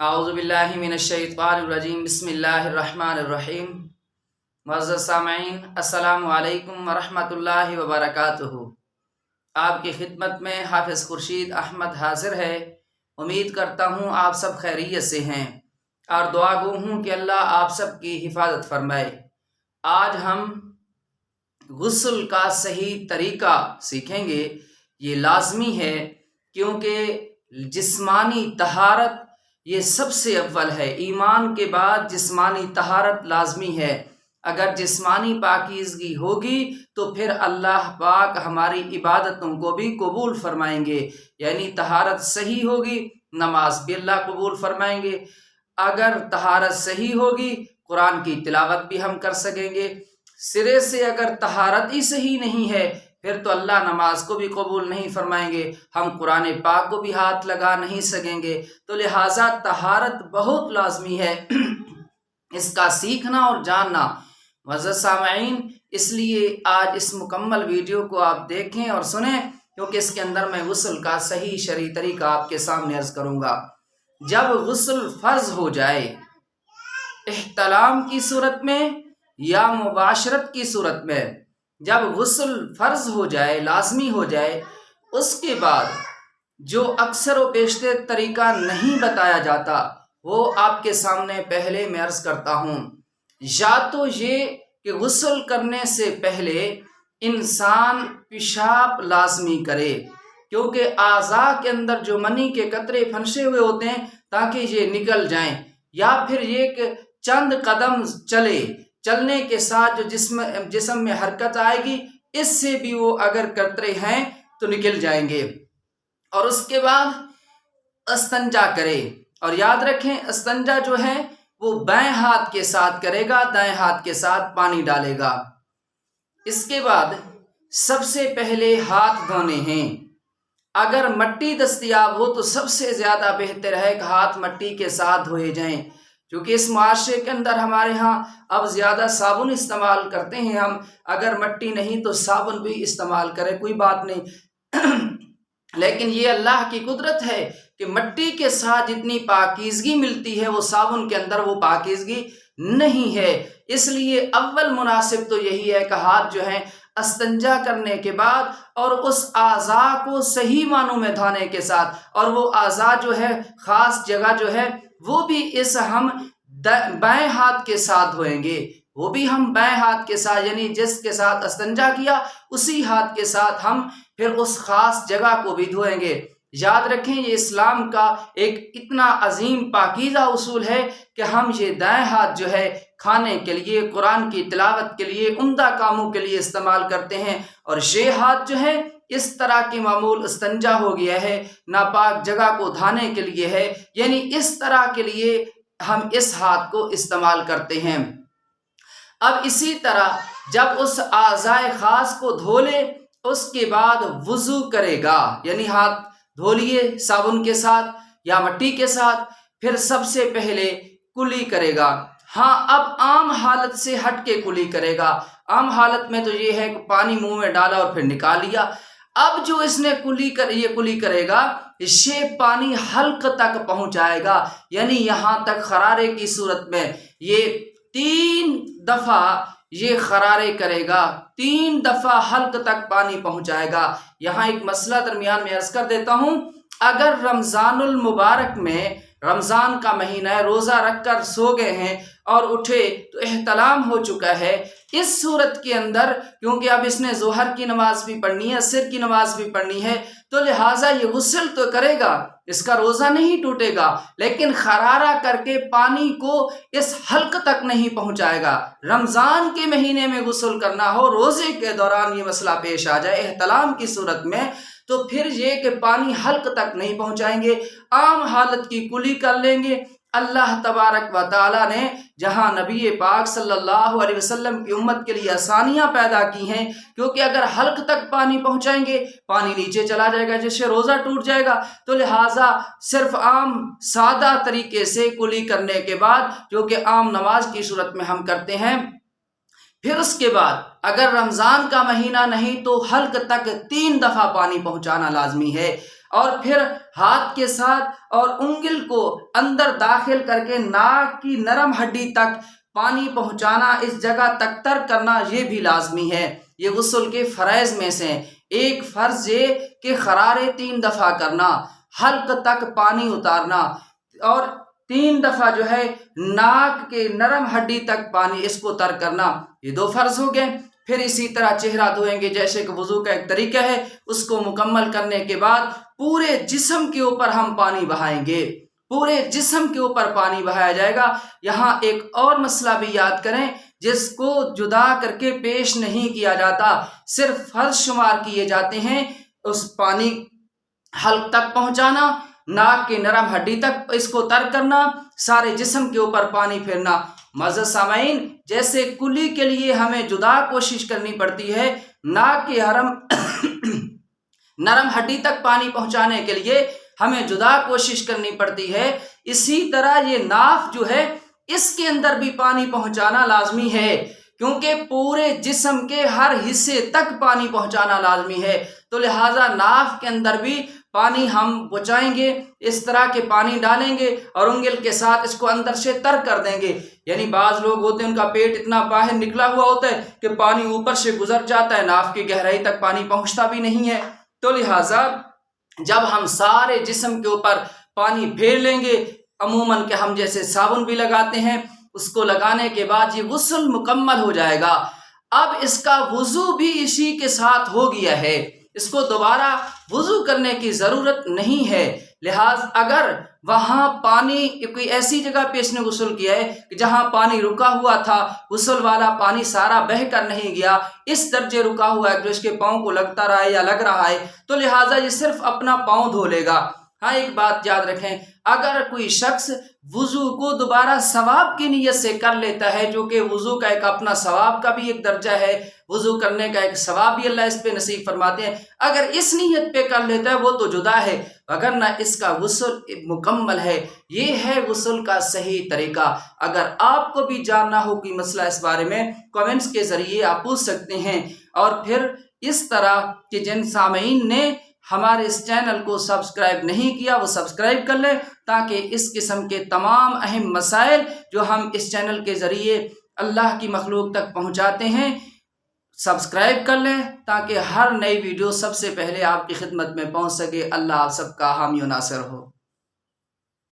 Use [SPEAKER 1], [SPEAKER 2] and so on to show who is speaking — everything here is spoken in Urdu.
[SPEAKER 1] اعوذ باللہ من الشیطان الرجیم بسم اللہ الرحمن الرحیم۔ معزز سامعین، السلام علیکم ورحمۃ اللہ وبرکاتہ۔ آپ کی خدمت میں حافظ خورشید احمد حاضر ہے۔ امید کرتا ہوں آپ سب خیریت سے ہیں اور دعا گو ہوں کہ اللہ آپ سب کی حفاظت فرمائے۔ آج ہم غسل کا صحیح طریقہ سیکھیں گے۔ یہ لازمی ہے کیونکہ جسمانی طہارت یہ سب سے اول ہے۔ ایمان کے بعد جسمانی طہارت لازمی ہے۔ اگر جسمانی پاکیزگی ہوگی تو پھر اللہ پاک ہماری عبادتوں کو بھی قبول فرمائیں گے، یعنی طہارت صحیح ہوگی نماز بھی اللہ قبول فرمائیں گے۔ اگر طہارت صحیح ہوگی قرآن کی تلاوت بھی ہم کر سکیں گے۔ سرے سے اگر طہارت ہی صحیح نہیں ہے پھر تو اللہ نماز کو بھی قبول نہیں فرمائیں گے، ہم قرآن پاک کو بھی ہاتھ لگا نہیں سکیں گے۔ تو لہٰذا طہارت بہت لازمی ہے، اس کا سیکھنا اور جاننا۔ معزز سامعین، اس لیے آج اس مکمل ویڈیو کو آپ دیکھیں اور سنیں، کیونکہ اس کے اندر میں غسل کا صحیح شرعی طریقہ آپ کے سامنے عرض کروں گا۔ جب غسل فرض ہو جائے، احتلام کی صورت میں یا مباشرت کی صورت میں، جب غسل فرض ہو جائے، لازمی ہو جائے، اس کے بعد جو اکثر و بیشتر طریقہ نہیں بتایا جاتا وہ آپ کے سامنے پہلے میں عرض کرتا ہوں۔ یا تو یہ کہ غسل کرنے سے پہلے انسان پیشاب لازمی کرے، کیونکہ اعضاء کے اندر جو منی کے قطرے پھنسے ہوئے ہوتے ہیں تاکہ یہ نکل جائیں، یا پھر یہ کہ چند قدم چلنے کے ساتھ جو جسم میں حرکت آئے گی، اس سے بھی وہ اگر قطرے ہیں تو نکل جائیں گے۔ اور اس کے بعد استنجا کرے، اور یاد رکھیں استنجا جو ہے وہ بائیں ہاتھ کے ساتھ کرے گا، دائیں ہاتھ کے ساتھ پانی ڈالے گا۔ اس کے بعد سب سے پہلے ہاتھ دھونے ہیں۔ اگر مٹی دستیاب ہو تو سب سے زیادہ بہتر ہے کہ ہاتھ مٹی کے ساتھ دھوئے جائیں، کیونکہ اس معاشرے کے اندر ہمارے ہاں اب زیادہ صابن استعمال کرتے ہیں ہم۔ اگر مٹی نہیں تو صابن بھی استعمال کرے، کوئی بات نہیں، لیکن یہ اللہ کی قدرت ہے کہ مٹی کے ساتھ جتنی پاکیزگی ملتی ہے وہ صابن کے اندر وہ پاکیزگی نہیں ہے۔ اس لیے اول مناسب تو یہی ہے کہ ہاتھ جو ہیں استنجا کرنے کے بعد اور اس اعضاء کو صحیح معنوں میں دھونے کے ساتھ، اور وہ اعضاء جو ہے خاص جگہ جو ہے وہ بھی اس ہم بائیں ہاتھ کے ساتھ دھوئیں گے، وہ بھی ہم بائیں ہاتھ کے ساتھ، یعنی جس کے ساتھ استنجا کیا اسی ہاتھ کے ساتھ ہم پھر اس خاص جگہ کو بھی دھوئیں گے۔ یاد رکھیں یہ اسلام کا ایک اتنا عظیم پاکیزہ اصول ہے کہ ہم یہ دائیں ہاتھ جو ہے کھانے کے لیے، قرآن کی تلاوت کے لیے، عمدہ کاموں کے لیے استعمال کرتے ہیں، اور یہ ہاتھ جو ہے اس طرح کی معمول استنجا ہو گیا ہے، ناپاک جگہ کو دھانے کے لیے ہے، یعنی اس طرح کے لیے ہم اس ہاتھ کو استعمال کرتے ہیں۔ اب اسی طرح جب اس اعضاء خاص کو دھو لے اس کے بعد وضو کرے گا، یعنی ہاتھ دھو لیے صابن کے ساتھ یا مٹی کے ساتھ، پھر سب سے پہلے کلی کرے گا۔ ہاں، اب عام حالت سے ہٹ کے کلی کرے گا۔ عام حالت میں تو یہ ہے کہ پانی منہ میں ڈالا اور پھر نکال لیا۔ اب جو اس نے یہ کلی کرے گا، یہ پانی حلق تک پہنچائے گا، یعنی یہاں تک خرارے کی صورت میں یہ 3 دفعہ یہ خرارے کرے گا، 3 دفعہ حلق تک پانی پہنچائے گا۔ یہاں ایک مسئلہ درمیان میں عرض کر دیتا ہوں، اگر رمضان المبارک میں، رمضان کا مہینہ ہے، روزہ رکھ کر سو گئے ہیں اور اٹھے تو احتلام ہو چکا ہے، اس صورت کے اندر کیونکہ اب اس نے ظہر کی نماز بھی پڑھنی ہے، عصر کی نماز بھی پڑھنی ہے، تو لہٰذا یہ غسل تو کرے گا، اس کا روزہ نہیں ٹوٹے گا، لیکن خرارہ کر کے پانی کو اس حلق تک نہیں پہنچائے گا۔ رمضان کے مہینے میں غسل کرنا ہو، روزے کے دوران یہ مسئلہ پیش آ جائے احتلام کی صورت میں، تو پھر یہ کہ پانی حلق تک نہیں پہنچائیں گے، عام حالت کی کلی کر لیں گے۔ اللہ تبارک و تعالیٰ نے جہاں نبی پاک صلی اللہ علیہ وسلم کی امت کے لیے آسانیاں پیدا کی ہیں، کیونکہ اگر حلق تک پانی پہنچائیں گے پانی نیچے چلا جائے گا جس سے روزہ ٹوٹ جائے گا، تو لہٰذا صرف عام سادہ طریقے سے کلی کرنے کے بعد جو کہ عام نماز کی صورت میں ہم کرتے ہیں، پھر اس کے بعد اگر رمضان کا مہینہ نہیں تو حلق تک 3 دفعہ پانی پہنچانا لازمی ہے، اور پھر ہاتھ کے ساتھ اور انگل کو اندر داخل کر کے ناک کی نرم ہڈی تک پانی پہنچانا، اس جگہ تک تر کرنا، یہ بھی لازمی ہے۔ یہ غسل کے فرائض میں سے ایک فرض یہ کہ خرارے 3 دفعہ کرنا، حلق تک پانی اتارنا، اور 3 دفعہ جو ہے ناک کے نرم ہڈی تک پانی اس کو تر کرنا، یہ 2 فرض ہو گئے۔ پھر اسی طرح چہرہ دھوئیں گے، جیسے کہ وضو کا ایک طریقہ ہے، اس کو مکمل کرنے کے بعد پورے جسم کے اوپر ہم پانی بہائیں گے، پورے جسم کے اوپر پانی بہایا جائے گا۔ یہاں ایک اور مسئلہ بھی یاد کریں جس کو جدا کر کے پیش نہیں کیا جاتا، صرف فرض شمار کیے جاتے ہیں۔ اس پانی حلق تک پہنچانا، ناک کی نرم ہڈی تک اس کو تر کرنا، سارے جسم کے اوپر پانی پھیرنا۔ معزز سامعین، جیسے کلی کے لیے ہمیں جدا کوشش کرنی پڑتی ہے ناک کی نرم ہڈی تک پانی پہنچانے کے لیے ہمیں جدا کوشش کرنی پڑتی ہے، اسی طرح یہ ناف جو ہے اس کے اندر بھی پانی پہنچانا لازمی ہے، کیونکہ پورے جسم کے ہر حصے تک پانی پہنچانا لازمی ہے، تو لہٰذا ناف کے اندر بھی پانی ہم پہنچائیں گے، اس طرح کے پانی ڈالیں گے اور انگل کے ساتھ اس کو اندر سے تر کر دیں گے۔ یعنی بعض لوگ ہوتے ہیں ان کا پیٹ اتنا باہر نکلا ہوا ہوتا ہے کہ پانی اوپر سے گزر جاتا ہے، ناف کی گہرائی تک پانی پہنچتا بھی نہیں ہے، تو لہٰذا جب ہم سارے جسم کے اوپر پانی پھیر لیں گے، عموماً کہ ہم جیسے صابن بھی لگاتے ہیں، اس کو لگانے کے بعد یہ غسل مکمل ہو جائے گا۔ اب اس کا وضو بھی اسی کے ساتھ ہو گیا ہے، اس کو دوبارہ وضو کرنے کی ضرورت نہیں ہے۔ لہٰذا اگر وہاں پانی کوئی ایسی جگہ پہ اس نے غسل کیا ہے کہ جہاں پانی رکا ہوا تھا، غسل والا پانی سارا بہہ کر نہیں گیا، اس درجے رکا ہوا ہے جو اس کے پاؤں کو لگتا رہا ہے یا لگ رہا ہے، تو لہٰذا یہ صرف اپنا پاؤں دھو لے گا۔ ہاں ایک بات یاد رکھیں، اگر کوئی شخص وضو کو دوبارہ ثواب کی نیت سے کر لیتا ہے، جو کہ وضو کا ایک اپنا ثواب کا بھی ایک درجہ ہے، وضو کرنے کا ایک ثواب بھی اللہ اس پہ نصیب فرماتے ہیں، اگر اس نیت پہ کر لیتا ہے وہ تو جدا ہے، وگرنہ اس کا غسل مکمل ہے۔ یہ ہے غسل کا صحیح طریقہ۔ اگر آپ کو بھی جاننا ہو کوئی مسئلہ اس بارے میں، کمنٹس کے ذریعے آپ پوچھ سکتے ہیں، اور پھر اس طرح کہ جن سامعین نے ہمارے اس چینل کو سبسکرائب نہیں کیا وہ سبسکرائب کر لیں، تاکہ اس قسم کے تمام اہم مسائل جو ہم اس چینل کے ذریعے اللہ کی مخلوق تک پہنچاتے ہیں، سبسکرائب کر لیں تاکہ ہر نئی ویڈیو سب سے پہلے آپ کی خدمت میں پہنچ سکے۔ اللہ آپ سب کا حامی و ناصر ہو۔